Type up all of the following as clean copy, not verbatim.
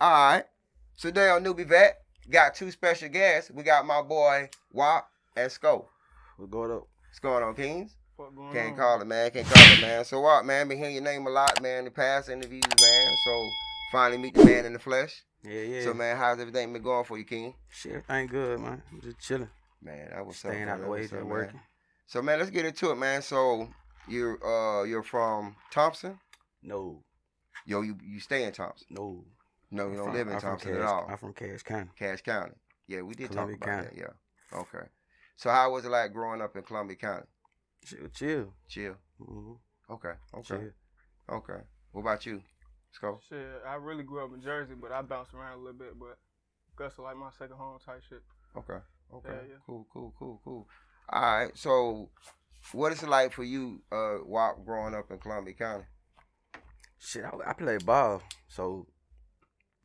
All right. So today on NewbieVeT, got two special guests. We got my boy WOP and Sco. What's going up? What's going on, Kings? What going Can't on? call it, man. Can't call it, man. So WOP, man, been hearing your name a lot, man, in the past interviews, man. So finally meet the man in the flesh. Yeah. So, man, how's everything been going for you, King? Shit, everything good, man. I'm just chilling. Man, that was Staying out the way, just working. So, man, let's get into it, man. So, you're from Thompson? No. Yo, you stay in Thompson? No, you don't live in Thompson at all. I'm from Cass County. Cass County. Yeah, we did Columbia talk about County. that. Yeah. Okay. So, how was it like growing up in Columbia County? Shit, chill. Chill. Mm-hmm. Okay. Chill. Okay. What about you, Sco? Shit, I really grew up in Jersey, but I bounced around a little bit. But Augusta like my second home type shit. Okay. Yeah. Cool. All right. So, what is it like for you, WOP, growing up in Columbia County? Shit, I played ball, so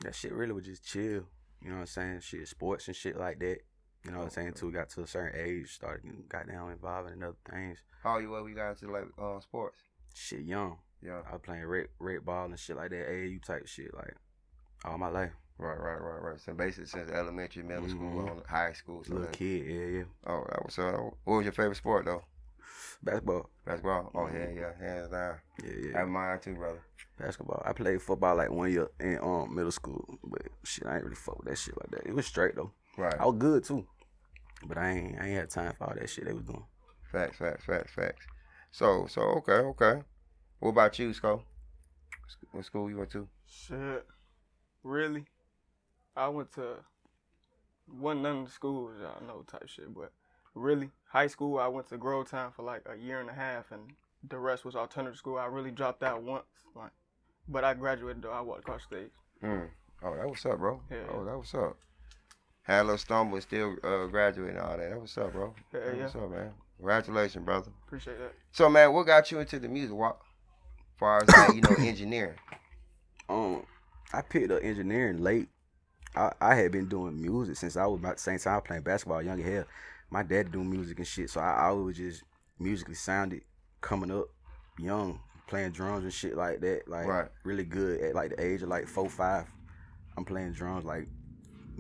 that shit really was just chill. You know what I'm saying? Shit, sports and shit like that. You know what I'm saying? Until we got to a certain age, started getting goddamn involved in other things. How old you were when you got into like sports? Shit, young. Yeah. I was playing red ball and shit like that, AAU type shit, like all my life. Right. So basically since elementary, middle school, on high school. So little kid, yeah. Oh, that was so. What was your favorite sport though? Basketball. Oh, yeah, hands down. Yeah. That's mine too, brother. Basketball. I played football like 1 year in middle school, but shit, I ain't really fuck with that shit like that. It was straight though. Right. I was good too, but I ain't had time for all that shit they was doing. Facts. So okay. What about you, Sco? What school you went to? Shit, really? I went to none of the schools y'all know type shit, but really, high school I went to Grovetown for like a year and a half, and the rest was alternative school. I really dropped out once, but I graduated though. I walked across the stage. Oh, that what's up, bro. Yeah. Oh, that what's up. Had a little stumble and still graduating and all that. That what's up, bro. Yeah. What's up, man? Congratulations, brother. Appreciate that. So, man, what got you into the music walk? As far as like, engineering. I picked up engineering late. I had been doing music since I was about the same time playing basketball, young as hell. My dad doing music and shit, so I always just musically sounded coming up young, playing drums and shit like that. Like really good at like the age of like 4, 5. I'm playing drums like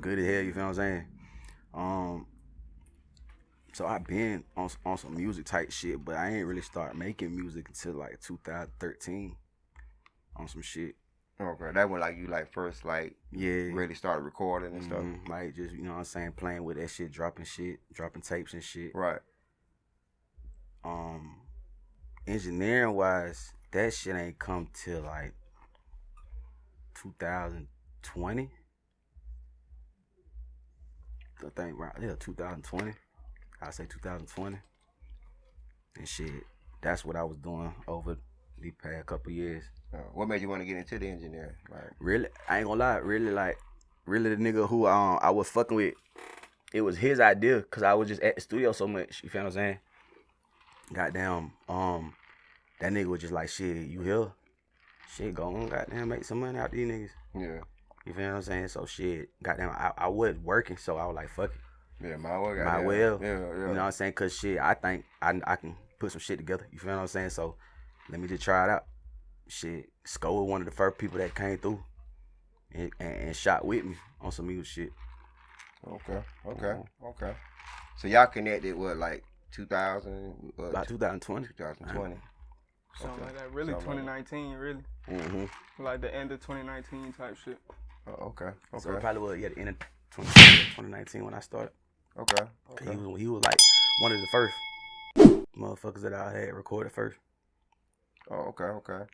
good as hell, you feel what I'm saying? So I been on some music type shit, but I ain't really start making music until like 2013 on some shit. Okay, that when like you like first like really started recording and stuff. Like just, you know what I'm saying, playing with that shit, dropping tapes and shit. Right. Engineering wise, that shit ain't come till like 2020. I think right, 2020. I say 2020. And shit, that's what I was doing over the past couple years. What made you want to get into the engineering? Like, really, I ain't gonna lie. Really, the nigga who I was fucking with, it was his idea because I was just at the studio so much. You feel what I'm saying? Goddamn, that nigga was just like, shit, you here? Shit, go on, goddamn, make some money out these niggas. Yeah. You feel what I'm saying? So shit, goddamn, I was working, so I was like, fuck it. Yeah, might well. Yeah. You know what I'm saying? Cause shit, I think I can put some shit together. You feel what I'm saying? So let me just try it out. Shit, Sco was one of the first people that came through and shot with me on some music shit. Okay. So y'all connected what, like 2000? About 2020. 2020. Something like that. Really, 2019, really. Like the end of 2019 type shit. Oh, okay. So it probably was the end of 2019 when I started. Okay. He was like one of the first motherfuckers that I had recorded first. Oh, okay.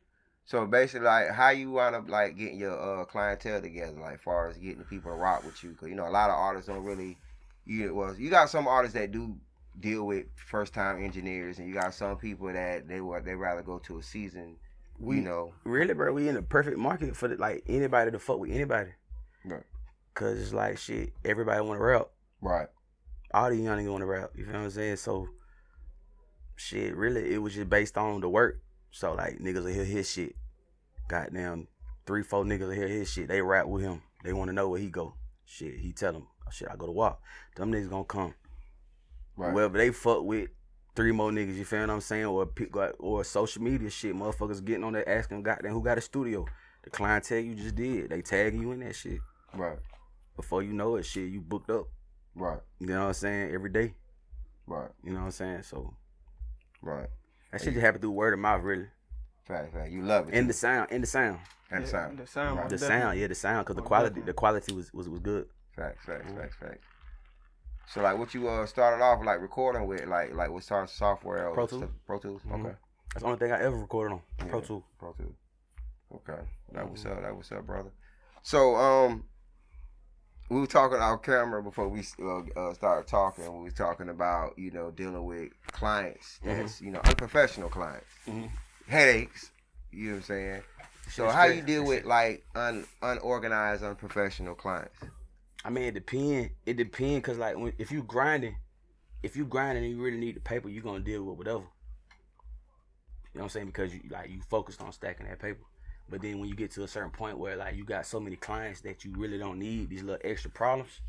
So basically, like, how you wind up like getting your clientele together, like, far as getting the people to rock with you? Cause a lot of artists don't really. You got some artists that do deal with first time engineers, and you got some people that they rather go to a season. Really, bro, we in the perfect market for like anybody to fuck with anybody. Right. Cause it's like shit, everybody want to rap. Right. All the young niggas want to rap. You feel what I'm saying? So shit, really, it was just based on the work. So like niggas will hear his shit. Goddamn 3, 4 niggas will hear his shit. They rap with him. They want to know where he go. Shit, he tell them, oh, shit, I go to WOP. Them niggas gonna come. Right. Whoever they fuck with, 3 more niggas, you feel what I'm saying? Or social media shit, motherfuckers getting on there asking goddamn who got a studio. the clientele you just did, they tagging you in that shit. Right. Before you know it, shit, you booked up. Right. You know what I'm saying? Every day. Right. You know what I'm saying? So. Right. That shit just happened through word of mouth, really. Fact. You love it. And the sound. And the sound. The sound. Right. The sound, because the quality was good. Facts. So like, what you started off like recording with, like what sort of software? Or Pro Tools. Pro Tools. Mm-hmm. Okay. That's the only thing I ever recorded on. Pro Tools. Okay. That was up, brother. So we were talking off camera before we started talking. We was talking about dealing with clients that's unprofessional clients, headaches. You know what I'm saying? So how you deal with like unorganized, unprofessional clients? I mean, it depends. Cause like if you grinding and you really need the paper, you gonna deal with whatever. You know what I'm saying? Because you focused on stacking that paper. But then when you get to a certain point where like you got so many clients that you really don't need these little extra problems,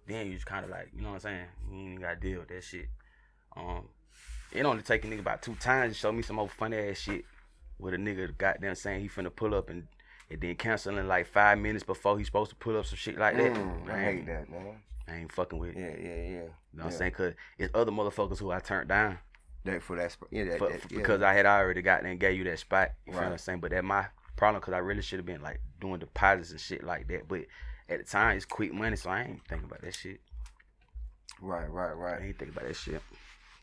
then you just kind of like, you know what I'm saying? You ain't gotta deal with that shit. It only take a nigga about 2 times to show me some old funny ass shit with a nigga goddamn saying he finna pull up and then canceling like 5 minutes before he's supposed to pull up some shit like that. I hate that, man. I ain't fucking with it. Yeah. You know what I'm saying? Cause it's other motherfuckers who I turned down. Because I had already gotten gave you that spot. You feel what I'm saying? But that my problem, because I really should have been like doing deposits and shit like that. But at the time, it's quick money, so I ain't thinking about that shit. Right. I ain't thinking about that shit.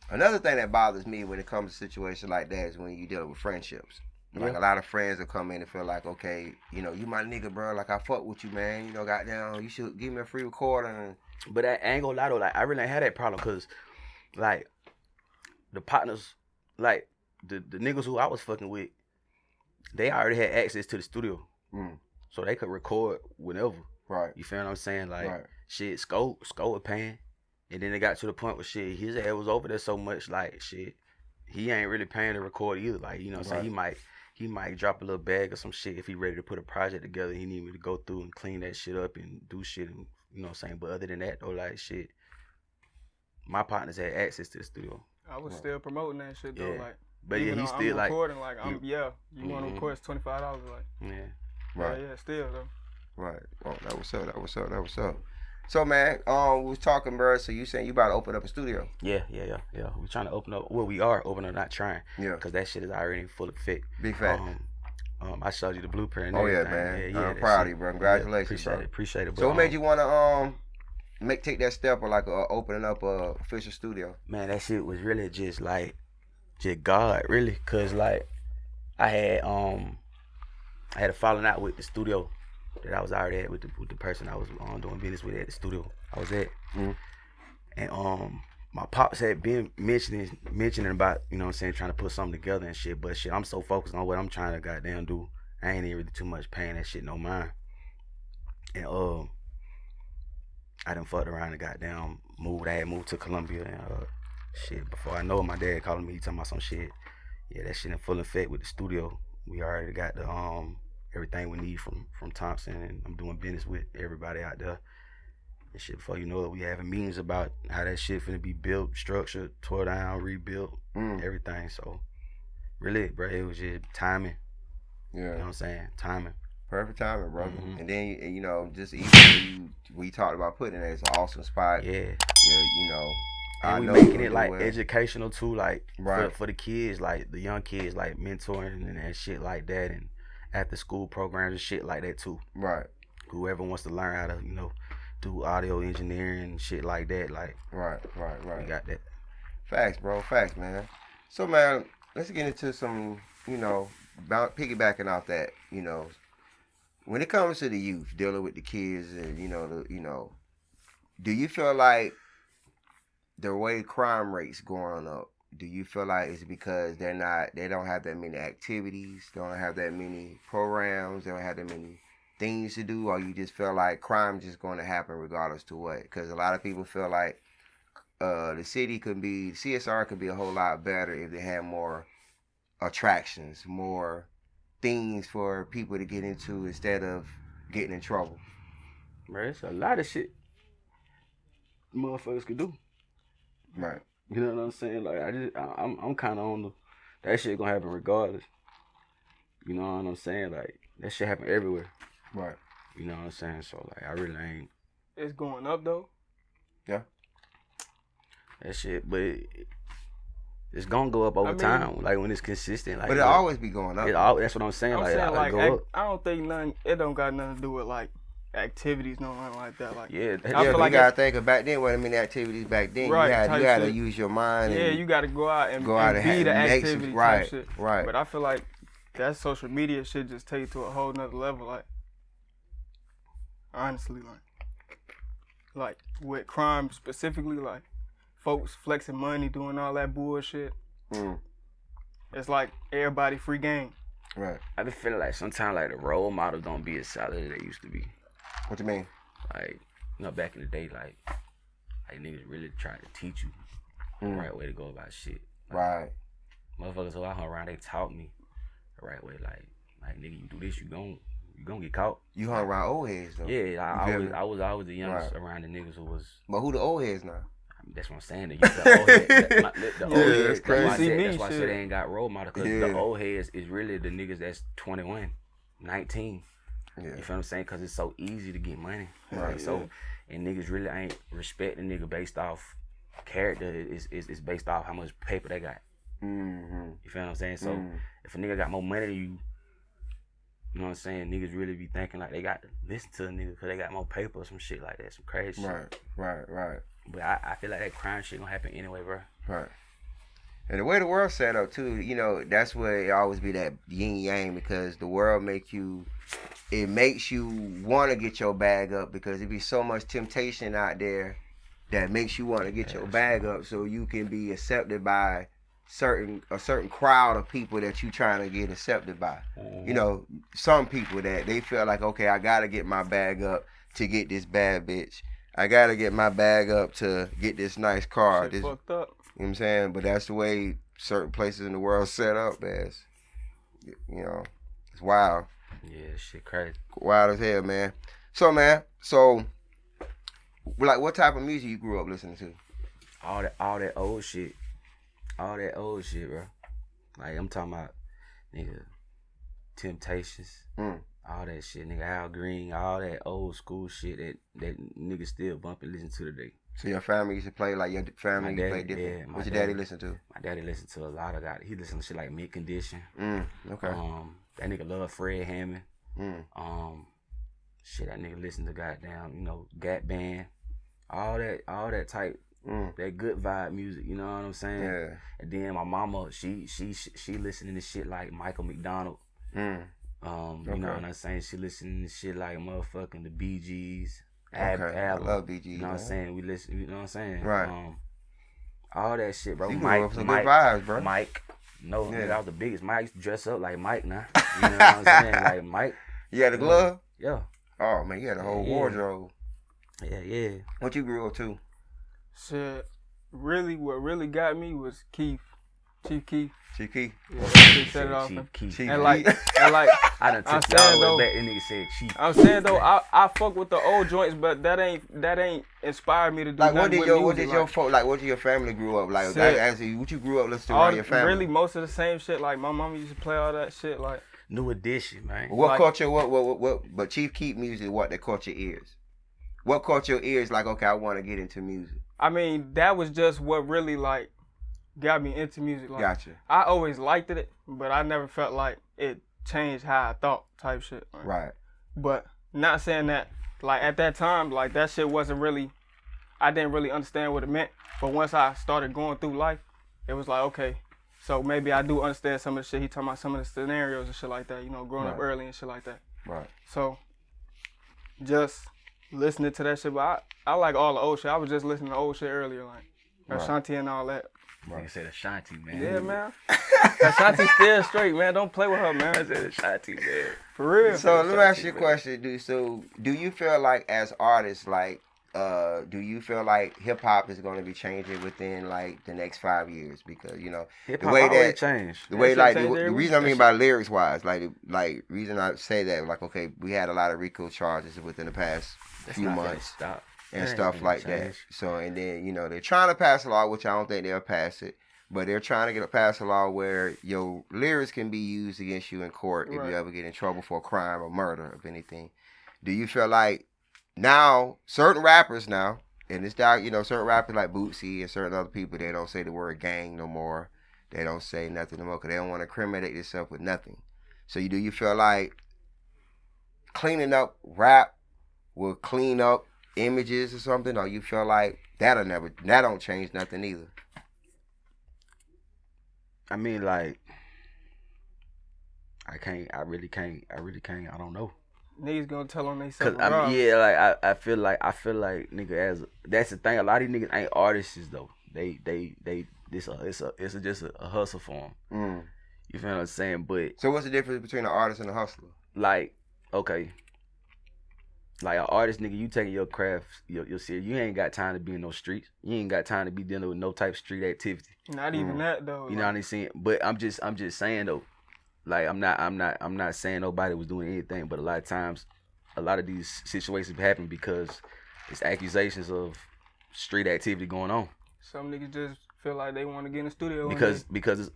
Another thing that bothers me when it comes to situations like that is when you dealing with friendships. Like a lot of friends will come in and feel like, okay, you my nigga, bro. Like I fuck with you, man. Goddamn, you should give me a free recording. But I ain't gonna lie though, like I really ain't had that problem, cause like the partners, like the niggas who I was fucking with, they already had access to the studio, so they could record whenever. Right. You feel what I'm saying? Like shit, Sko was paying, and then it got to the point where shit, his ass was over there so much, like shit, he ain't really paying to record either. Like you know what I'm saying? He might drop a little bag or some shit if he ready to put a project together. He need me to go through and clean that shit up and do shit, and you know what I'm saying? But other than that though, like shit, my partners had access to the studio. I was still promoting that shit though, like. But yeah, he's still like recording, like you want to record, it's $25, like. Right. Yeah, still though. Right. Oh, that was up. So man, we was talking, bro. So you saying you about to open up a studio? Yeah. We're trying to open up. Well, we are opening up, not trying. Yeah. Cause that shit is already in full effect. Big fact. I showed you the blueprint. And everything. Man. I'm proud of you, bro. Congratulations, appreciate it. So what made you wanna take that step of like opening up a official studio? Man, that shit was really just God, really, cause like I had a falling out with the studio that I was already at with the person I was doing business with at the studio I was at, and my pops had been mentioning about, you know what I'm saying, trying to put something together and shit, but shit, I'm so focused on what I'm trying to goddamn do, I ain't even really too much paying that shit no mind, and I done fucked around and goddamn moved. I had moved to Columbia and shit. Before I know it, my dad calling me, he talking about some shit. Yeah, that shit in full effect with the studio. We already got the everything we need from Thompson, and I'm doing business with everybody out there. And shit, before you know it, we having meetings about how that shit finna be built, structured, tore down, rebuilt, everything. So really, bro, it was just timing. Yeah. You know what I'm saying? Timing. Perfect timing, brother. And then just even we talked about putting it, it's an awesome spot. Yeah. And we making it like educational too, like for the kids, like the young kids, like mentoring and shit like that, and after school programs and shit like that too. Right. Whoever wants to learn how to, do audio engineering and shit like that, like. Right. We got that. Facts, bro. Facts, man. So, man, let's get into some, piggybacking off that, when it comes to the youth, dealing with the kids and, do you feel like the way crime rates going up, do you feel like it's because they don't have that many activities, they don't have that many programs, they don't have that many things to do, or you just feel like crime just going to happen regardless to what? Because a lot of people feel like the CSR could be a whole lot better if they had more attractions, more things for people to get into instead of getting in trouble. Bro, it's a lot of shit motherfuckers could do. Right. You know what I'm saying? Like I'm kind of on that shit gonna happen regardless. You know what I'm saying? Like, that shit happen everywhere. Right. You know what I'm saying? So, like, I really ain't. It's going up, though. Yeah. That shit, but it's gonna go up over time. Like, when it's consistent. Like, but it'll always be going up. That's what I'm saying. I'm like, saying, like, go up. I don't think it don't got nothing to do with, like, activities, nothing like that. Like, Yeah, I feel like you gotta think of back then. What I mean, activities back then. Right, you had to use your mind. Yeah, and you gotta go out and make be the activity some, type shit. Right. But I feel like that social media shit just take it to a whole nother level. Like, honestly, like with crime specifically, like folks flexing money, doing all that bullshit. It's like everybody free game. Right. I been feeling like sometimes like the role models don't be as solid as they used to be. What you mean? Like, you know, back in the day, like niggas really tried to teach you the right way to go about shit. Like, right. Motherfuckers who I hung around, they taught me the right way. Like nigga, you do this, you gon' get caught. You hung around old heads though. Yeah, I was the youngest around the niggas who was. But who the old heads now? That's what I'm saying. The old heads, the old heads. That's why I said they ain't got role models. Because the old heads is really the niggas that's 21, 19. Yeah. You feel what I'm saying? Because it's so easy to get money. Right. So, and niggas really ain't respecting nigga based off character. It's based off how much paper they got. Mm-hmm. You feel what I'm saying? So, if a nigga got more money than you, you know what I'm saying? Niggas really be thinking like they got to listen to a nigga because they got more paper or some shit like that. Some crazy shit. Right. But I feel like that crime shit gonna happen anyway, bro. Right. And the way the world's set up too, you know, that's where it always be that yin yang, because the world makes you want to get your bag up, because it be so much temptation out there that makes you want to get your bag up so you can be accepted by a certain crowd of people that you trying to get accepted by. You know, some people that they feel like, okay, I gotta get my bag up to get this bad bitch. I gotta get my bag up to get this nice car. Shit fucked up. You know what I'm saying? But that's the way certain places in the world set up as. You know, it's wild. Yeah, shit crazy. Wild as hell, man. So, like, what type of music you grew up listening to? All that old shit. All that old shit, bro. Like, I'm talking about, nigga, Temptations. All that shit, nigga, Al Green, all that old school shit that niggas still bump and listen to today. So your family used to play, like, your family used to play different? Yeah, what your daddy listen to? My daddy listened to a lot of that. He listened to shit like Mid Condition. Okay. That nigga love Fred Hammond. Shit, that nigga listened to goddamn, you know, Gap Band. All that type, that good vibe music, you know what I'm saying? Yeah. And then my mama, she listening to shit like Michael McDonald. You know what I'm saying? She listening to shit like motherfucking the Bee Gees. I love Bee Gees. You know what I'm saying? We listen, you know what I'm saying? Right. All that shit, bro. You Mike, some good vibes, bro. Mike. No, nigga, I was the biggest. Mike used to dress up like Mike now. You know what I'm saying? Like Mike. You had a glove? Yeah. Oh, man, you had a whole wardrobe. Yeah. What you grew up to? Shit, really, what really got me was Keith. Chief Keef. Chief Keef. Yeah, they set it off. Chief Keef. And like, I done took it all the way back. And nigga said Chief. I'm saying though, I fuck with the old joints, but that ain't inspired me to do like nothing with what did your family grew up like? What you grew up listening to around your family? Really, most of the same shit. Like my mama used to play all that shit. Like New Edition, man. What culture? What? But Chief Keef music. What that caught your ears? What caught your ears? Like, okay, I want to get into music. I mean, that was just what really like got me into music. Like, gotcha. I always liked it, but I never felt like it changed how I thought, type shit. Like, right. But not saying that, like at that time, like that shit wasn't really, I didn't really understand what it meant. But once I started going through life, it was like, okay, so maybe I do understand some of the shit he talking about, some of the scenarios and shit like that, you know, growing up early and shit like that. Right. So just listening to that shit, but I like all the old shit. I was just listening to old shit earlier, like Ashanti and all that. Nigga said Ashanti, man. Yeah, man. Ashanti still straight, man. Don't play with her, man. I said Ashanti, man. For real. So let me ask you a question, dude. So do you feel like as artists, like, do you feel like hip hop is going to be changing within like the next 5 years? Because you know hip-hop the way that changed, the way like the reason I mean by lyrics wise, like reason I say that, like, okay, we had a lot of RICO charges within the past few months. And stuff like that. So, and then, you know, they're trying to pass a law, which I don't think they'll pass it. but they're trying to get past a law where your lyrics can be used against you in court if you ever get in trouble for a crime or murder of anything. Do you feel like now certain rappers now, and it's down, certain rappers like Bootsy and certain other people, they don't say the word gang no more. They don't say nothing no more because they don't want to incriminate themselves with nothing. So do you feel like cleaning up rap will clean up images or something, or you feel like that don't change nothing either? I mean, like, I really can't, I don't know. Niggas gonna tell on Cause themselves. I mean, yeah, like I feel like nigga, that's the thing. A lot of these niggas ain't artists though. It's just a hustle for them. You feel what I'm saying? But so what's the difference between an artist and a hustler? Like, okay, like an artist, nigga, you taking your craft, your serious. You ain't got time to be in no streets. You ain't got time to be dealing with no type of street activity. Not even that though. You know what I'm saying? But I'm just saying though. Like I'm not saying nobody was doing anything, but a lot of times, a lot of these situations happen because it's accusations of street activity going on. Some niggas just feel like they want to get in the studio because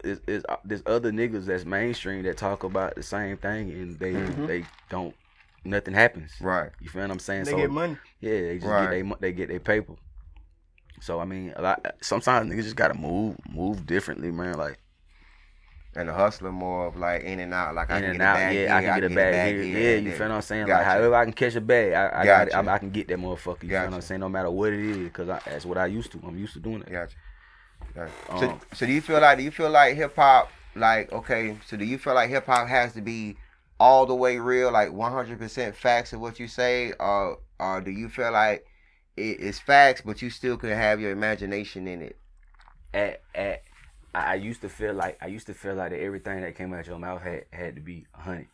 it's there's other niggas that's mainstream that talk about the same thing and they don't, nothing happens. Right. You feel what I'm saying? They get money. Yeah, they just get their paper. So I mean, sometimes niggas just gotta move differently, man. Like. And the hustler more of like in and out, like I can get a bag here, I can get a bag here. Yeah, you feel what I'm saying? Like however I can catch a bag, I can get that motherfucker. You feel what I'm saying? No matter what it is, because that's what I used to. I'm used to doing it. Gotcha. So do you feel like hip hop, like, okay, so do you feel like hip hop has to be all the way real, like 100% facts of what you say, or do you feel like it's facts but you still can have your imagination in it? I used to feel like that everything that came out your mouth had to be 100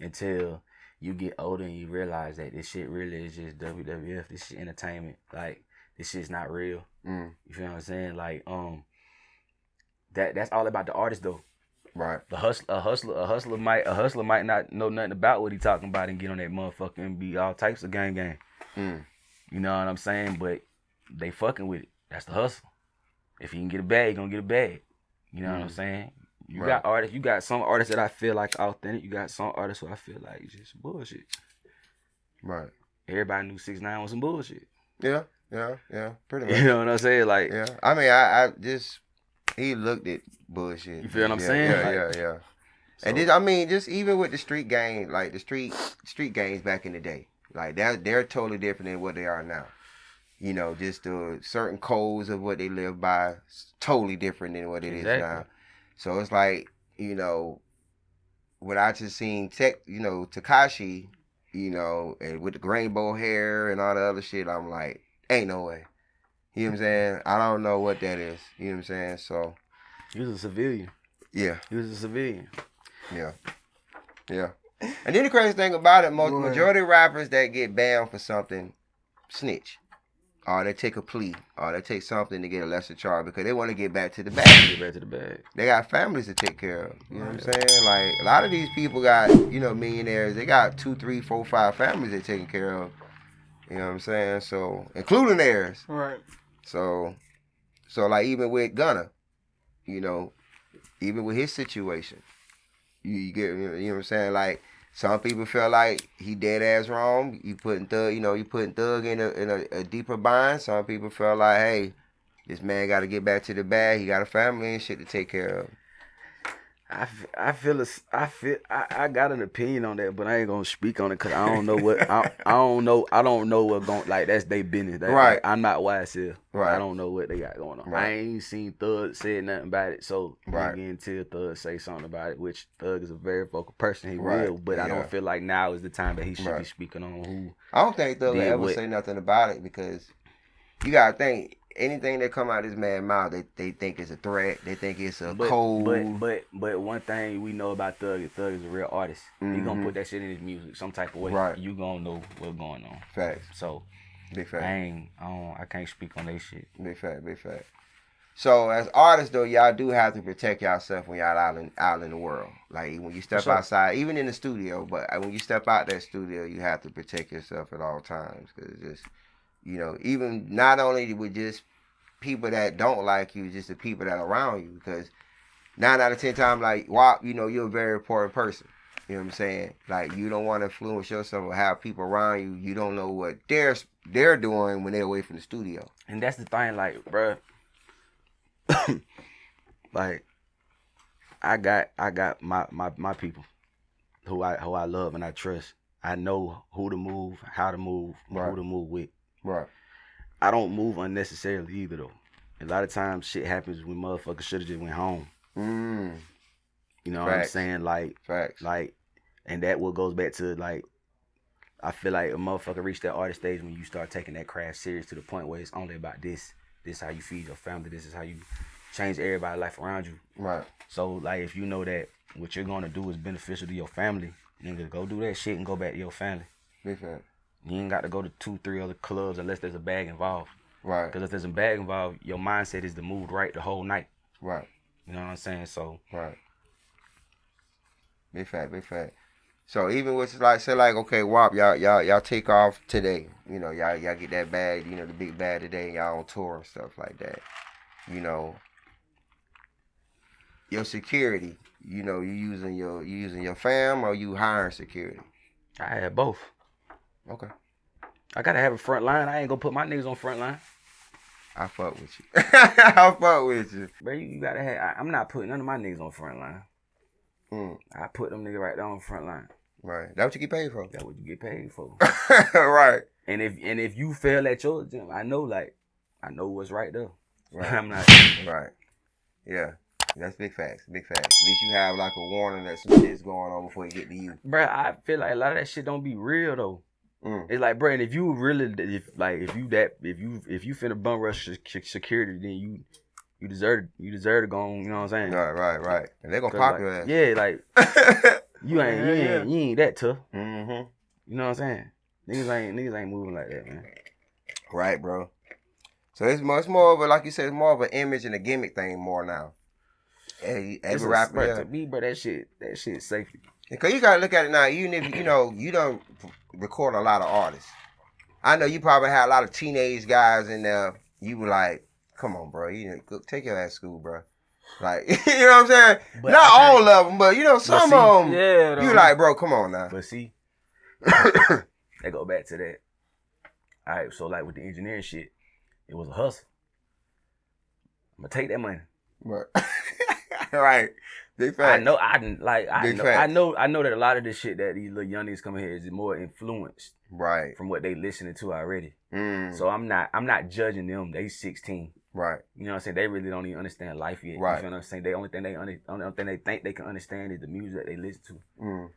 until you get older and you realize that this shit really is just WWF. This shit entertainment. Like, this shit's not real. You feel what I'm saying? Like, that's all about the artist though. Right. A hustler might not know nothing about what he talking about and get on that motherfucker and be all types of gang. You know what I'm saying? But they fucking with it. That's the hustle. If you can get a bag, you gonna get a bag. You know what I'm saying? You got artists. You got some artists that I feel like authentic. You got some artists who I feel like just bullshit. Right. Everybody knew 6ix9ine was some bullshit. Yeah. Pretty much. You know what I'm saying? Like, yeah. I mean, I just he looked at bullshit. You feel what I'm saying? Yeah. So, and this, I mean, just even with the street gang, like the street gangs back in the day, like they're totally different than what they are now. You know, just the certain codes of what they live by, totally different than what it is now. So it's like, you know, when I just seen Tekashi, you know, and with the rainbow hair and all the other shit, I'm like, ain't no way. You know what I'm saying? I don't know what that is. You know what I'm saying? So he was a civilian. Yeah. He was a civilian. Yeah. And then the crazy thing about it, majority of rappers that get banned for something snitch. Or they take a plea, or they take something to get a lesser charge because they want to get back to the bag. They got families to take care of. You know what I'm saying? Like, a lot of these people got, millionaires. They got 2, 3, 4, 5 families they're taking care of. You know what I'm saying? So, including theirs. Right. So like, even with Gunna, even with his situation, you get, you know what I'm saying? Like, some people feel like he dead ass wrong. You putting Thug in a deeper bind. Some people feel like, hey, this man got to get back to the bag. He got a family and shit to take care of. I got an opinion on that, but I ain't gonna speak on it because I don't know what I don't know what going, like, that's their business. Right. Like, I'm not wise here. Right. I don't know what they got going on. Right. I ain't seen Thug say nothing about it, so right. Again, until Thug say something about it, which Thug is a very vocal person. He right. will, but I don't feel like now is the time that he should be speaking on who. I don't think Thug will ever say nothing about it because you gotta think. Anything that come out of this man's mouth, they think it's a threat. They think it's a code. But one thing we know about Thug is a real artist. Mm-hmm. He gonna put that shit in his music some type of way. Right. You gonna know what's going on. Facts. So, big fact. I can't speak on that shit. Big fact. So as artists though, y'all do have to protect yourself when y'all out in the world. Like when you step outside, even in the studio. But when you step out that studio, you have to protect yourself at all times because it's just. Even not only with just people that don't like you, just the people that are around you. Because 9 out of 10 times, like WOP, you know, you're a very important person. You know what I'm saying? Like, you don't want to influence yourself or have people around you. You don't know what they're doing when they're away from the studio. And that's the thing, like, bruh. Like, I got my people who I love and I trust. I know who to move, how to move, Right. who to move with. Right. I don't move unnecessarily either though. A lot of times shit happens when motherfuckers should have just went home. You know what I'm saying? Like, Facts. like, and that what goes back to like, I feel like a motherfucker reach that artist stage when you start taking that craft serious to the point where it's only about this. This is how you feed your family. This is how you change everybody's life around you. Right. So like, if you know that what you're gonna do is beneficial to your family, nigga, go do that shit and go back to your family. Big fact. You ain't got to go to 2-3 other clubs unless there's a bag involved. Right. Because if there's a bag involved, your mindset is to move right the whole night. Right. You know what I'm saying? So. Right. Big fact. Big fact. So even with like, say like, okay, WOP, y'all take off today. You know, y'all get that bag, you know, the big bag today, and y'all on tour and stuff like that. You know, your security, you know, you using your fam or you hiring security? I had both. Okay. I gotta have a front line. I ain't gonna put my niggas on front line. I fuck with you. I fuck with you. Bro, you gotta have. I'm not putting none of my niggas on front line. I put them niggas right there on front line. Right. That's what you get paid for. That's what you get paid for. Right. And if you fail at your gym, I know what's right there. Right. I'm not. Right. Yeah. That's big facts. Big facts. At least you have like a warning that some shit's going on before you get to you. Bro, I feel like a lot of that shit don't be real though. It's like, bro, and if you really, if you finna bum rush security, then you deserve to go on. You know what I'm saying? Right. And they're gonna pop your ass. Yeah, like you ain't that tough. Mm-hmm. You know what I'm saying? Niggas ain't moving like that, man. Right, bro. So it's much more of a, like you said, it's more of an image and a gimmick thing more now. Every rapper, to me, bro, that shit is safety. Because you gotta look at it now. Even if you know you don't record a lot of artists. I know you probably had a lot of teenage guys in there. You were like, "Come on, bro, you know, take your ass to school, bro." Like, you know what I'm saying? But not all of them, but you know some of them. Yeah, you like, bro, come on now. But see, that go back to that. All right, so like with the engineering shit, it was a hustle. I'm gonna take that money. Right. Right. Big fact. I know that a lot of this shit that these little young niggas coming here is more influenced, right, from what they listening to already. Mm. So I'm not judging them. They 16. Right. You know what I'm saying? They really don't even understand life yet. Right. You feel what I'm saying? The only thing they think they can understand is the music that they listen to. Mm.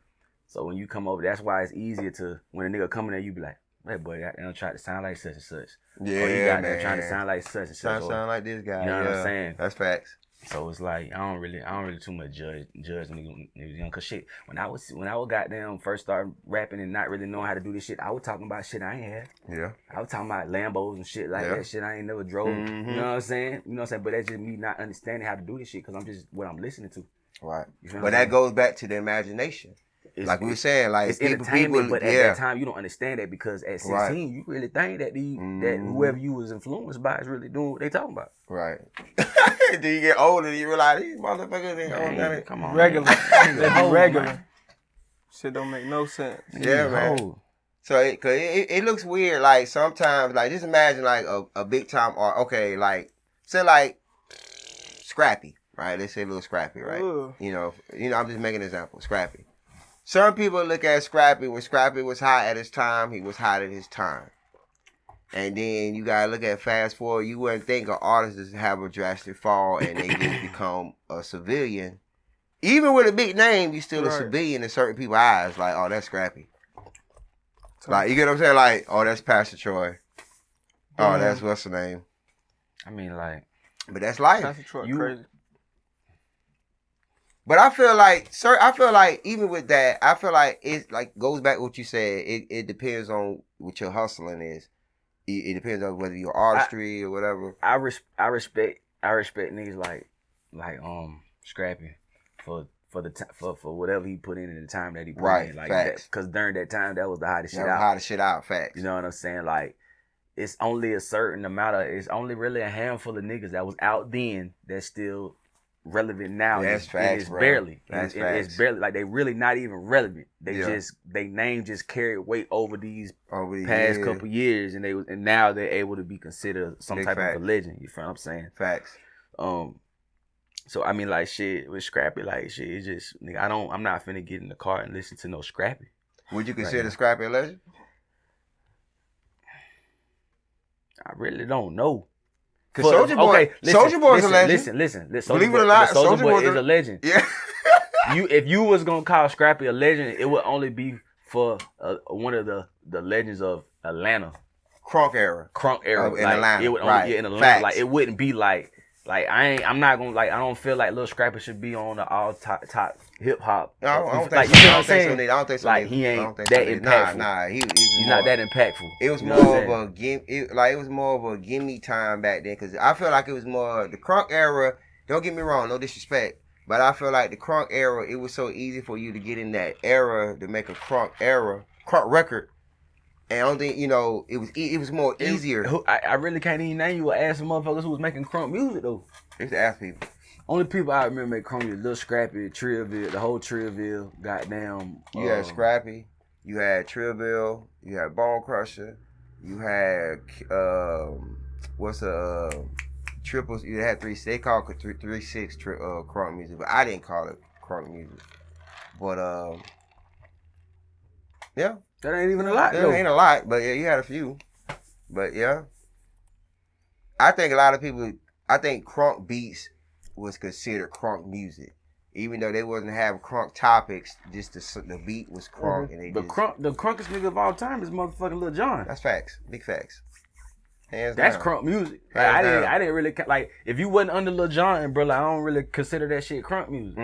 So when you come over, that's why it's easier to, when a nigga come in there, you be like, that boy got there trying to sound like such and such. Yeah, or you got man. there trying to sound like such and such. Sound like this guy. You know what I'm saying? That's facts. So it's like I don't really too much judge niggas young. Cause shit, when I was goddamn first started rapping and not really knowing how to do this shit, I was talking about shit I ain't had. Yeah. I was talking about Lambos and shit like that shit I ain't never drove. Mm-hmm. You know what I'm saying? But that's just me not understanding how to do this shit because I'm just what I'm listening to. Right. But that goes back to the imagination. Like we were saying, like it's entertainment, but at that time you don't understand that because at 16 you really think that that whoever you was influenced by is really doing what they talking about. Right. Do you get older, you realize these motherfuckers ain't on that? Come on, regular. Man. They be regular. Shit don't make no sense. Yeah, man. So it looks weird. Like sometimes, like just imagine like a big time art. Okay, like say like Scrappy, right? Let's say a little Scrappy, right? Ooh. You know. I'm just making an example. Scrappy. Some people look at Scrappy when Scrappy was hot at his time. He was hot at his time. And then you gotta look at fast forward. You wouldn't think an artist just have a drastic fall and they just become a civilian. Even with a big name, you still a civilian in certain people's eyes. Like, oh, that's Scrappy. Like, you get what I'm saying? Like, oh, that's Pastor Troy. Oh, that's what's the name? I mean, like, but that's life. Pastor Troy crazy. But I feel like even with that, I feel like it like goes back to what you said. It depends on what your hustling is. It depends on whether you're artistry or whatever. I respect niggas like Scrappy for whatever he put in the time that he put in, like facts. Because during that time that was the hottest shit out. Hottest shit out, facts. You know what I'm saying? Like it's only a certain amount of, it's only really a handful of niggas that was out then that's still relevant now. That's facts, it's bro. barely. That's It's barely, like, they really not even relevant. They Yeah. they name just carried weight over these over the past years. couple years, and now they're able to be considered some Big type facts. of a legend. You feel what I'm saying? Facts. So I mean, like, shit with Scrappy, like, shit, it's just, nigga, I'm not finna get in the car and listen to no Scrappy. Would you consider Scrappy a legend? I really don't know. Cause Soulja Boy, Soulja Boy's a legend. Listen. Believe it or not, Soulja Boy is a legend. Yeah. If you was gonna call Scrappy a legend, it would only be for one of the legends of Atlanta. Crunk era. In Atlanta. It would only be in Atlanta. Facts. Like, it wouldn't be like I'm not gonna, like, I don't feel like Lil Scrappy should be on the all top hip hop. I don't like, think so. You know what I'm saying? I don't think so. Like, he ain't that impactful. Nah, he's not that impactful. It was You know more what I'm of a it was more of a gimme time back then, because I feel like it was more the crunk era. Don't get me wrong, no disrespect, but I feel like the crunk era, it was so easy for you to get in that era to make a crunk record. And I don't think, it was more easier. I really can't even name you or ask some motherfuckers who was making crunk music though. I used to ask people. Only people I remember making crunk music: Lil Scrappy, Trillville, the whole Trillville, goddamn. You had Scrappy, you had Trillville, you had Bone Crusher, you had triples. You had 3. They called it 3-6 crunk music, but I didn't call it crunk music. But yeah. That ain't even a lot. It ain't a lot, but yeah, you had a few. But yeah, I think a lot of people. I think crunk beats was considered crunk music, even though they wasn't having crunk topics. Just the beat was crunk, and they the crunkest nigga of all time is motherfucking Lil Jon. That's facts, big facts. Hands That's down. crunk music. Like, I didn't really like, if you wasn't under Lil Jon, bro. Like, I don't really consider that shit crunk music.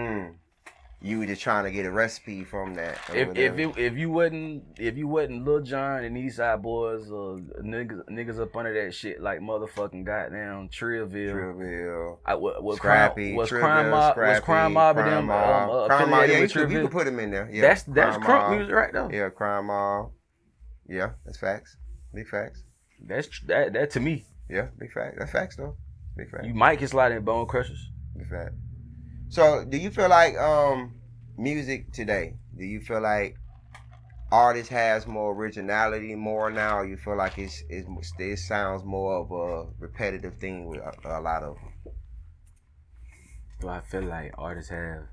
You were just trying to get a recipe from that. If you wasn't Lil Jon and Eastside Boys or niggas up under that shit, like motherfucking goddamn Trillville, Scrappy, was Crime Mob and them affiliated with Trillville? You can put them in there. Yeah, that's crunk music right there. Yeah, Crime Mob. Yeah, that's facts. Big facts. That to me. Yeah, big fact. That's facts though. Big fact. You might get sliding in Bone Crushers. Big fact. So, do you feel like music today? Do you feel like artists has more originality more now? Or you feel like it sounds more of a repetitive thing with a lot of them? Do I feel like artists have?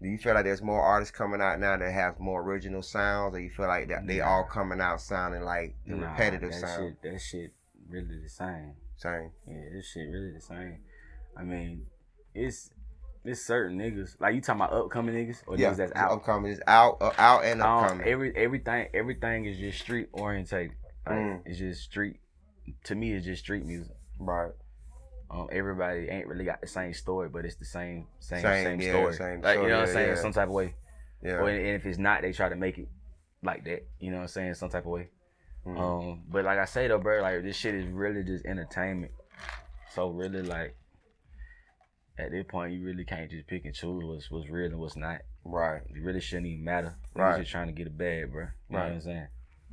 Do you feel like there's more artists coming out now that have more original sounds, or you feel like that they all coming out sounding like the repetitive sound? That shit really the same. Same. Yeah, this shit really the same. I mean, it's certain niggas. Like, you talking about upcoming niggas or niggas that's out? Upcoming is out and upcoming. Everything is just street orientated. Like, it's just street. To me, it's just street music. Right. Everybody ain't really got the same story, but it's the same story. Same like, you know what I'm saying? Yeah. Some type of way. Yeah. And if it's not, they try to make it like that. You know what I'm saying? Some type of way. But like I say though, bro, like, this shit is really just entertainment. So really, like, at this point, you really can't just pick and choose what's real and what's not. Right. It really shouldn't even matter. Right. You're just trying to get a bag, bro. You know what I'm saying?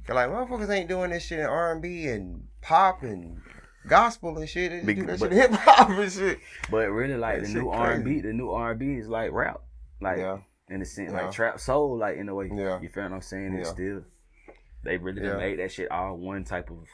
Cause like, motherfuckers ain't doing this shit in R&B and pop and gospel and shit. They do that shit in hip hop and shit. But really, like, the new R&B is like rap. Like, in a sense, like trap soul, like, in a way. Yeah. You feel what I'm saying? It's still, they really made that shit all one type of.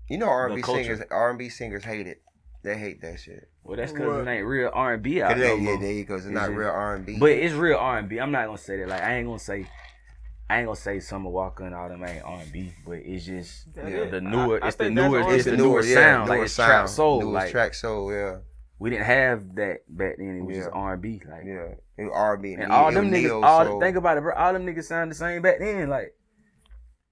R&B singers hate it. They hate that shit. Well, that's because it ain't real R&B out there. Yeah, because it's not real R&B. But it's real R&B. I'm not gonna say that. Like, I ain't gonna say Summer Walker and all them ain't R&B, but it's just the newer. It's the newer sound. Like, it's trap soul. Like, track soul. Yeah. We didn't have that back then. It was just R&B. Like, it was R&B and all them niggas. Think about it, bro. All them niggas sound the same back then. Like,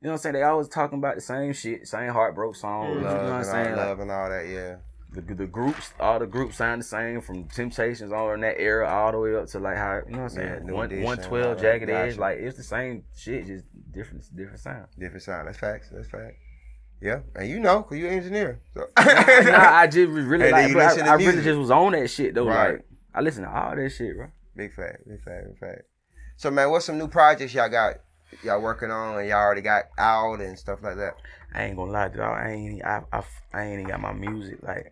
you know what I'm saying? They always talking about the same shit, same heartbroken songs. Love, you know what I'm saying? Love and all that. Yeah. The groups, all the groups sound the same from Temptations on in that era all the way up to, like, how, you know what I'm saying? 112, Jagged Edge, like, it's the same shit, just different sound. Different sound. That's facts. Yeah, and you know, cause you an engineer. So. I just really like, bro, I really just was on that shit though. Right. Like, I listen to all that shit, bro. Big fact. So, man, what's some new projects y'all got? Y'all working on and y'all already got out and stuff like that? I ain't gonna lie, dog. I ain't even got my music like.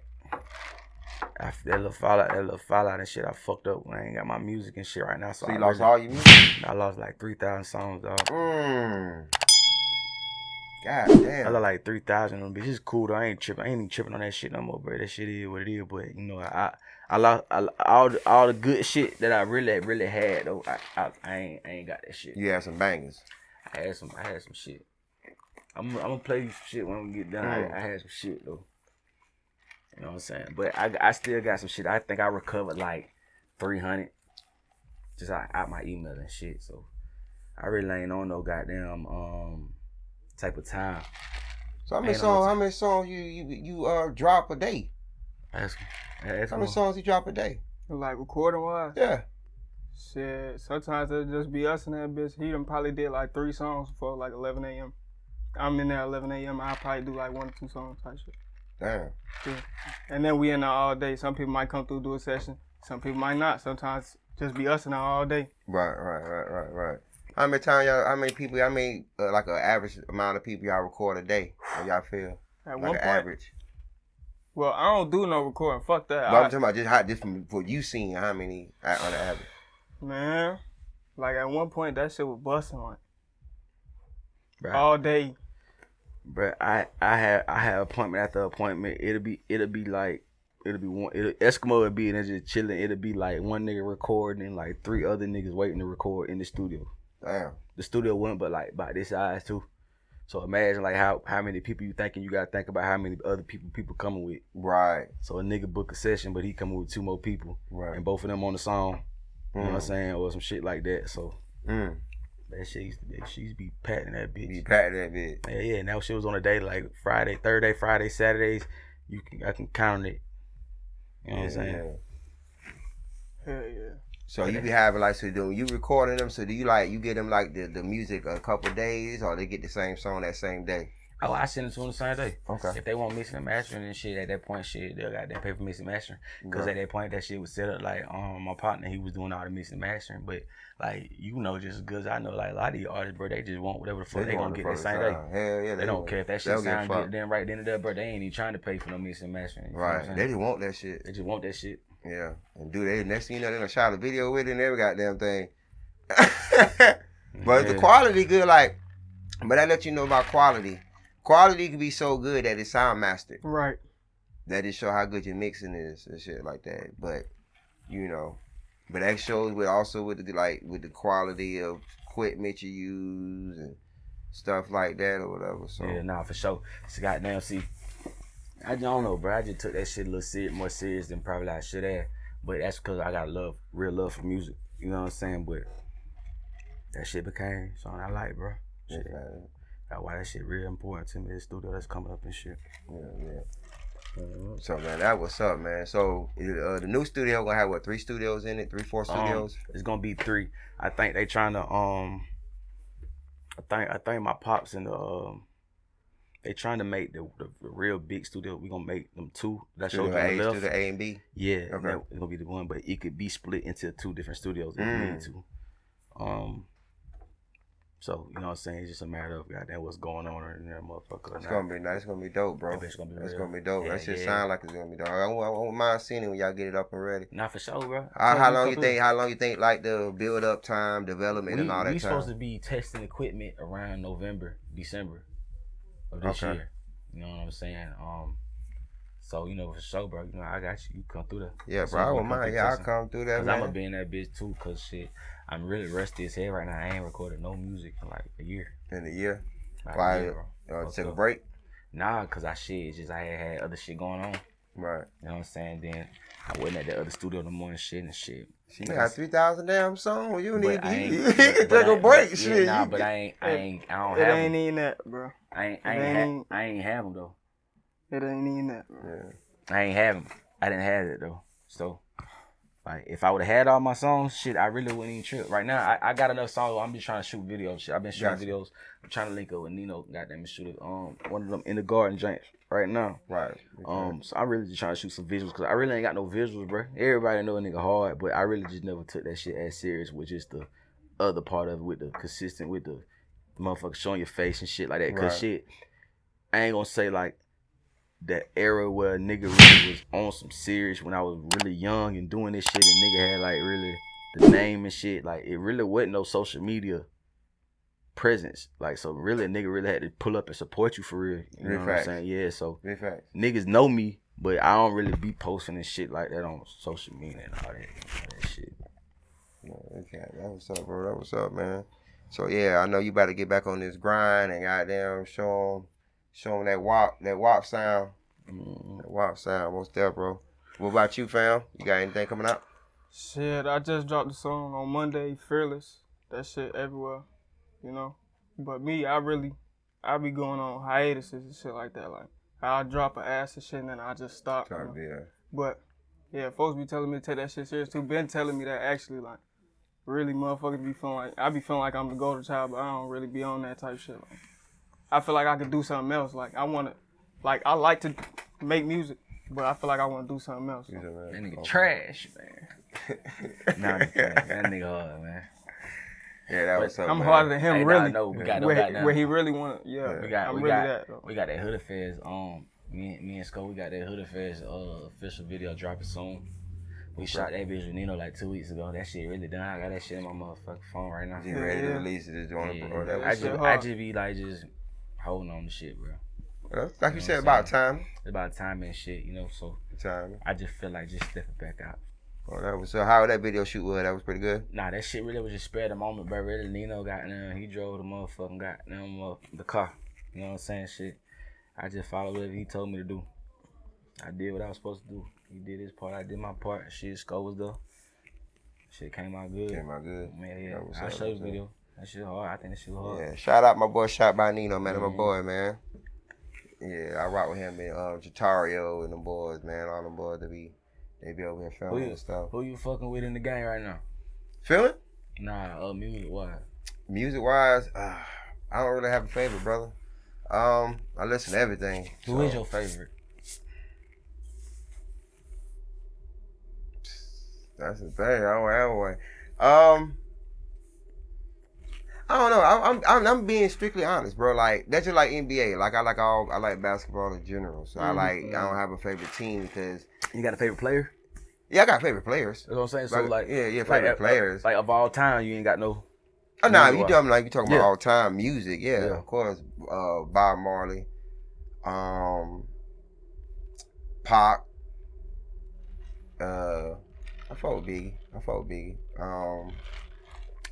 That little fallout and shit, I fucked up when I ain't got my music and shit right now. So you lost all your music? I lost like 3,000 songs, dog. God damn. I lost like 3,000 of them bitches. It's cool though. I ain't even tripping on that shit no more, bro. That shit is what it is. But you know, I lost all the good shit that I really had though. I ain't got that shit. You had some bangers. I had some shit. I'm gonna play some shit when we get done. I had some shit though. You know what I'm saying? But I still got some shit. I think I recovered like 300 just out my email and shit. So I really ain't on no goddamn type of time. So how many songs you drop a day? How many songs you drop a day? Like recording wise? Yeah. Shit, sometimes it'll just be us in that bitch. He done probably did like 3 songs before like 11 a.m. I'm in there at 11 a.m. I'll probably do like 1 or 2 songs type shit. Damn. Yeah. And then we in there all day. Some people might come through, do a session. Some people might not. Sometimes just be us in there all day. Right. How many people, like an average amount of people y'all record a day? How y'all feel? At like one an point, average. Well, I don't do no recording. Fuck that. But I'm talking about just from what you seen, how many on the average? Man, like at one point that shit was busting like Right. all day. But I had appointment after appointment. It'll be one. Eskimo would be in there just chilling. It'll be like one nigga recording and like 3 other niggas waiting to record in the studio. Damn. The studio went, but like by this size too. So imagine like how many people you thinking. You gotta think about how many other people coming with. Right. So a nigga book a session, but he coming with 2 more people. Right. And both of them on the song. You know what I'm saying, or some shit like that. So. That shit used to be patting that bitch. Yeah, and that shit was on a day like Friday, Thursday, Friday, Saturdays. I can count on it. You know what I'm saying? Hell yeah. So you be having like, so do you recording them? So do you get them like the music a couple days, or they get the same song that same day? Oh, I send it to them the same day. Okay. If they want mixing and mastering and shit, at that point, shit, they'll got that pay for mixing and mastering. Because at that point, that shit was set up like, my partner, he was doing all the mixing and mastering. But, like, you know just as good as I know, like, a lot of these artists, bro, they just want whatever the fuck they gonna get that same day. Hell yeah. They don't care if that shit sound good to them right then and there, bro. They ain't even trying to pay for no mixing and mastering. Right. They just want that shit. They just want that shit. Yeah. And next thing you know, they gonna shot a video with it and every goddamn thing. But the quality good, like, but I let you know about quality. Quality can be so good that it's sound mastered. Right. That it show how good your mixing is and shit like that. But but that shows with the quality of equipment you use and stuff like that or whatever. So yeah, nah, for sure. It's goddamn. See, I don't know, bro. I just took that shit a little more serious than probably I should have. But that's because I got real love for music. You know what I'm saying? But that shit became something I like, bro. Shit. That's why that shit real important to me. This studio that's coming up and shit. Yeah. So man, that what's up, man. So the new studio gonna have what, 3 studios in it? 4 studios? It's gonna be 3. I think they trying to I think my pops and they trying to make the real big studio. We gonna make them 2. That shows on the left. Studio A and B. Yeah, okay. It's gonna be the one, but it could be split into 2 different studios if we need to. So, you know what I'm saying? It's just a matter of goddamn what's going on in there, motherfucker. It's gonna be nice. It's gonna be dope, bro. It's gonna be It's real. gonna be dope. Yeah, that shit sound like it's gonna be dope. I won't mind seeing it when y'all get it up and ready. Not for sure, bro. How long you think like the build up time, development and all that time? We supposed to be testing equipment around November, December of this year. You know what I'm saying? So, for sure, bro. I got you. You come through that. Yeah, bro. I won't mind. Yeah, I'll come through that, Cause man. I'm gonna be in that bitch too, cause shit, I'm really rusty as hell right now. I ain't recorded no music in like a year. In a year? Like Why? Take a break? Nah, cause I had other shit going on. Right. You know what I'm saying? Then I wasn't at the other studio no more and shit. You got 3,000 damn songs. You need to take a break, yeah, shit. Nah, but I don't have them. It ain't even that, bro. I ain't have them though. It ain't even that, bro. Yeah. I ain't have them. I didn't have it though. So, like, if I would have had all my songs, shit, I really wouldn't even trip. Right now, I got enough songs. I'm just trying to shoot videos. Shit, I've been shooting videos. I'm trying to link up with Nino. Goddamn, shoot it. One of them in the garden joints right now. Right. So I'm really just trying to shoot some visuals because I really ain't got no visuals, bro. Everybody know a nigga hard, but I really just never took that shit as serious with just the other part of it, with the consistent, with the motherfucker showing your face and shit like that. Cause shit, I ain't gonna say like that era where a nigga really was on some serious when I was really young and doing this shit and nigga had like really the name and shit. Like it really wasn't no social media presence. Like so really a nigga really had to pull up and support you for real. You know what I'm saying? Yeah, so niggas know me, but I don't really be posting and shit like that on social media and all that shit. Okay, that was up, bro. That was up, man. So yeah, I know you about to get back on this grind and goddamn show them that WOP sound. That WOP sound, most there, bro. What about you, fam? You got anything coming out? Shit, I just dropped the song on Monday, Fearless. That shit everywhere, you know. But me, I be going on hiatuses and shit like that. Like I'll drop an ass and shit and then I just stop. You know? Yeah. But yeah, folks be telling me to take that shit serious too. Been telling me that actually, like, really motherfuckers be feeling like I be feeling like I'm the golden child, but I don't really be on that type shit. Like, I feel like I could do something else. Like I like to make music, but I feel like I want to do something else. That nigga trash, man. Nah, that nigga hard, man. Yeah, that was something. I'm harder than him, really. No, we got where he really want. Yeah, we got that Hood Affairs. Me and Sco, we got that Hood Affairs official video dropping soon. We shot that bitch with Nino like 2 weeks ago. That shit really done. I got that shit in my motherfucking phone right now. You ready to release it? I just be like just holding on to shit, bro. Well, like you said, about time. It's about time and shit, you know. So I just feel like just stepping back out. Oh, that was so. How that video shoot was? That was pretty good. Nah, that shit really was just spare the moment, bro. Really, Nino got in. He drove the motherfucking the car. You know what I'm saying? Shit. I just followed whatever he told me to do. I did what I was supposed to do. He did his part. I did my part. Shit, Sco was there. Shit came out good. Man, yeah. I'll show you the video. That shit hard. I think that shit hard. Yeah. Shout out my boy Shot by Nino, man. My boy, man. Yeah, I rock with him and Jatario and them boys, man. All them boys they be over here filming and stuff. Who you fucking with in the game right now? Feeling? Nah, music wise. Music wise, I don't really have a favorite, brother. I listen to everything. Who is your favorite? That's the thing. I don't have one. I don't know. I'm being strictly honest, bro. Like that's just like NBA. Like I like basketball in general. So I don't have a favorite team because you got a favorite player. Yeah, I got favorite players. That's what I'm saying. So like favorite players. Like of all time, you ain't got no. Oh no, you talking about all time music? Yeah, of course. Bob Marley, Pac. I fuck with Biggie.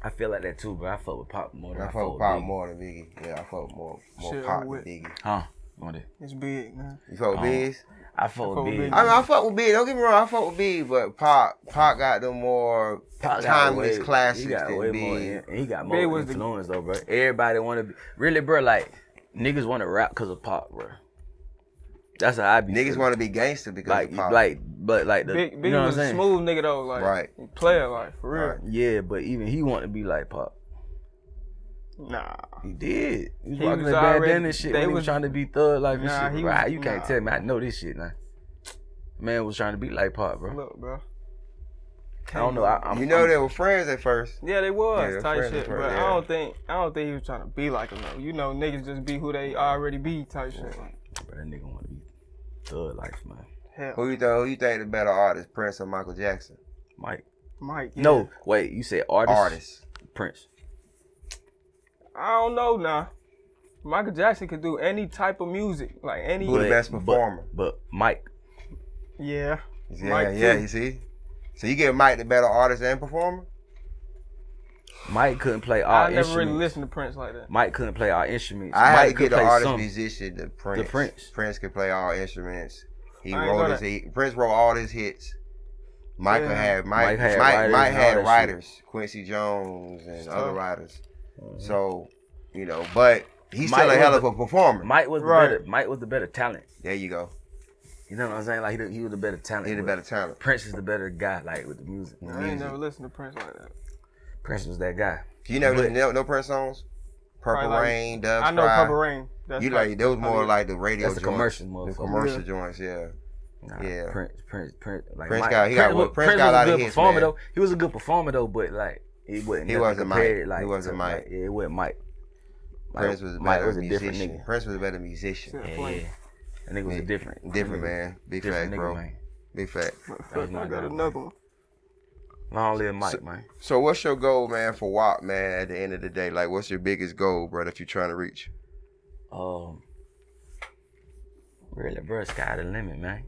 I feel like that too, bro. I fuck with Pop more than I fuck with Pop more than Biggie. Yeah, I fuck with more Pop than Biggie. Huh? What it? It's big, man. You fuck with Biggie? I fuck with Biggie. I mean, I fuck with Biggie. Don't get me wrong, I fuck with Biggie, but Pop got the more timeless classics than Biggie. He got more influence though, bro. Everybody want to be really, bro. Like niggas want to rap because of Pop, bro. That's how I be. Niggas want to be gangster because of Pop. But the Biggie you know was what I'm a saying? smooth nigga though, like right. Player like for real. Right. Yeah, but even he want to be like Pop. Nah, he did. He was He rocking was that already- bandana and shit. they When he was was- trying to be thug life and Nah, shit. he Right? was- You can't nah. tell me. I know this shit now. Man was trying to be like Pop, bro. look, bro. I don't know. You know they were friends at first. Yeah, they was Yeah, type friends shit, were, but yeah. I don't think he was trying to be like him though. You know, niggas just be who they already be type shit. But that nigga want to be thug life, man. Hell, Who you think the better artist, Prince or Michael Jackson? Mike. Mike. Yeah. No, wait. You said artist? Artist. Prince. I don't know now. Michael Jackson could do any type of music, like any. Who the best performer? But Mike. Yeah. Yeah, Mike yeah. too. You see, so you give Mike the better artist and performer. Mike couldn't play all I instruments. never really listened to Prince like that. Mike couldn't play all instruments. I had Mike to could get the play artist some. musician, the Prince. The Prince. Prince could play all instruments. He I ain't wrote know his. Prince wrote all his hits. Mike Yeah. had Mike had writers, writers and all that Quincy Jones and other Tough. writers. So, but he's Mike still a was hell of the- a performer. Mike was Right. the better. Mike was the better talent. There you go. You know what I'm saying? Like he was the better talent. He's the but better talent. Prince is the better guy, like with the music. I ain't never listened to Prince like that. Prince was that guy. You never But- listen to no Prince songs? Purple Probably like- Rain, Dove I know Cry. Purple Rain. That's You probably- like those more like the radio That's the joints. commercial The motherfucker. commercial Yeah. joints, yeah. Nah, Yeah. Prince. Like Prince Mike, got- he got Prince, what- Prince Prince got a was lot a of good hits, performer man. though. He was a good performer though, but like he wasn't. He nothing wasn't Mike. compared, Like, He wasn't to, Mike. Like, yeah, it wasn't Mike. Prince was a Mike better was a different musician. nigga. Prince was a better musician. Shit, Yeah, funny. yeah. That nigga was a Different man. Big different fact, nigga, bro. man. Big fact. Fuck, I got another one. Long live Mike, man. So what's your goal, man, for WOP, man, at the end of the day? Like, what's your biggest goal, bro, that you're trying to reach? Really, bro, sky the limit, man.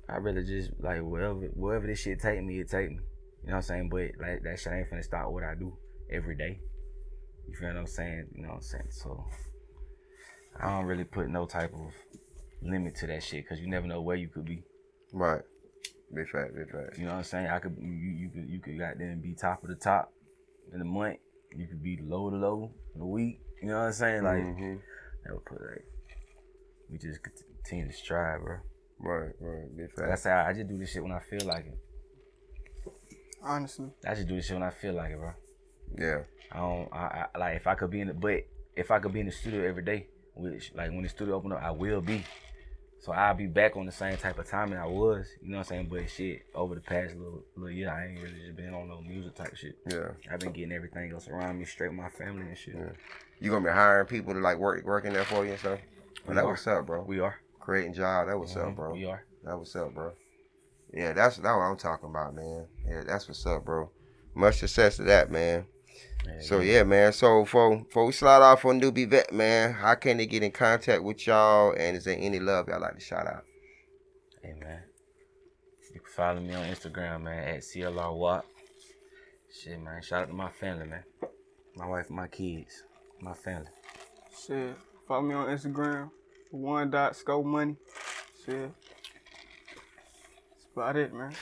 I really just, like, wherever this shit take me, it take me. You know what I'm saying? But, like, that shit ain't finna stop what I do every day. You feel what I'm saying? You know what I'm saying? So, I don't really put no type of limit to that shit, because you never know where you could be. Right. Big fact, big fact. You know what I'm saying? You could goddamn be top of the top in a month. You could be low to low in a week. You know what I'm saying? Like, that would put, like, we just continue to strive, bro. Right, big fact. Like I said, I just do this shit when I feel like it. Honestly. I just do this shit when I feel like it, bro. Yeah. I like, if I could be in the studio every day, which, like, when the studio open up, I will be. So I'll be back on the same type of timing I was, you know what I'm saying? But shit, over the past little year, I ain't really just been on no music type shit. Yeah. I've been getting everything else around me straight with my family and shit. Yeah. You gonna be hiring people to, like, working there for you and stuff? Well, that what's up, bro. We are. Creating jobs, that what's up, bro. We are. That what's up, bro. Yeah, that's what I'm talking about, man. Yeah, that's what's up, bro. Much success to that, man. So yeah, man. So before we slide off on NewbieVeT, man, how can they get in contact with y'all? And is there any love y'all like to shout out? Hey, man. You can follow me on Instagram, man, at CLRWAP. Shit, man. Shout out to my family, man. My wife and my kids. My family. Shit. Follow me on Instagram. @1.scopemoney. Shit. That's about it, man.